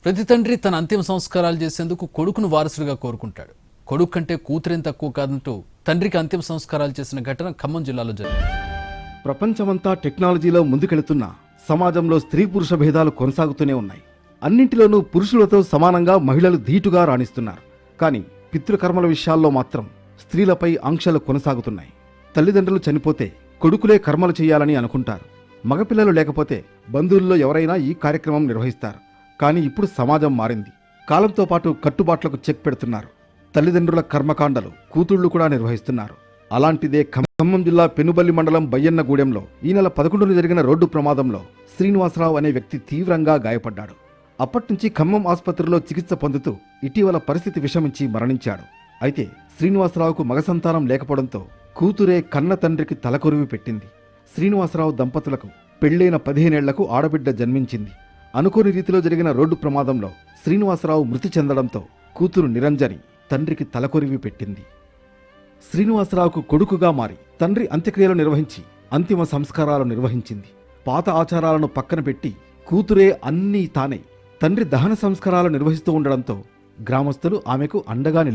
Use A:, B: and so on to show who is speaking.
A: ప్రతి తండ్రి తన అంతిమ సంస్కారాలు చేసేందుకు కొడుకును వారసుడిగా కోరుకుంటాడు. కొడుకు కంటే కూతురేం తక్కువ కాదంటూ తండ్రికి అంతిమ సంస్కారాలు చేసిన ఘటన ఖమ్మం జిల్లాలో జరిగింది.
B: ప్రపంచమంతా టెక్నాలజీలో ముందుకెళుతున్నా సమాజంలో స్త్రీ పురుష భేదాలు కొనసాగుతూనే ఉన్నాయి. అన్నింటిలోనూ పురుషులతో సమానంగా మహిళలు ధీటుగా రాణిస్తున్నారు. కానీ పితృకర్మల విషయాల్లో మాత్రం స్త్రీలపై ఆంక్షలు కొనసాగుతున్నాయి. తల్లిదండ్రులు చనిపోతే కొడుకులే కర్మలు చేయాలని అనుకుంటారు. మగపిల్లలు లేకపోతే బంధువుల్లో ఎవరైనా ఈ కార్యక్రమం నిర్వహిస్తారు. కానీ ఇప్పుడు సమాజం మారింది. కాలంతో పాటు కట్టుబాట్లకు చెక్ పెడుతున్నారు. తల్లిదండ్రుల కర్మకాండలు కూతుళ్లు కూడా నిర్వహిస్తున్నారు. అలాంటిదే ఖమ్మం జిల్లా పెనుబల్లి మండలం బయ్యన్నగూడెంలో ఈ నెల 11న జరిగిన రోడ్డు ప్రమాదంలో శ్రీనివాసరావు అనే వ్యక్తి తీవ్రంగా గాయపడ్డాడు. అప్పట్నుంచి ఖమ్మం ఆసుపత్రిలో చికిత్స పొందుతూ ఇటీవల పరిస్థితి విషమించి మరణించాడు. అయితే శ్రీనివాసరావుకు మగ సంతానం లేకపోవడంతో కూతురే కన్న తండ్రికి తలకొరివి పెట్టింది. శ్రీనివాసరావు దంపతులకు పెళ్లైన 15 ఏళ్లకు ఆడబిడ్డ జన్మించింది. అనుకోని రీతిలో జరిగిన రోడ్డు ప్రమాదంలో శ్రీనివాసరావు మృతి చెందడంతో కూతురు నిరంజని తండ్రికి తలకొరివి పెట్టింది. శ్రీనివాసరావుకు కొడుకుగా మారి తండ్రి అంత్యక్రియలు నిర్వహించి అంతిమ సంస్కారాలు నిర్వహించింది. పాత ఆచారాలను పక్కన పెట్టి కూతురే అన్నీ తానే తండ్రి దహన సంస్కారాలు నిర్వహిస్తూ ఉండడంతో గ్రామస్తులు ఆమెకు అండగా నిలిచారు.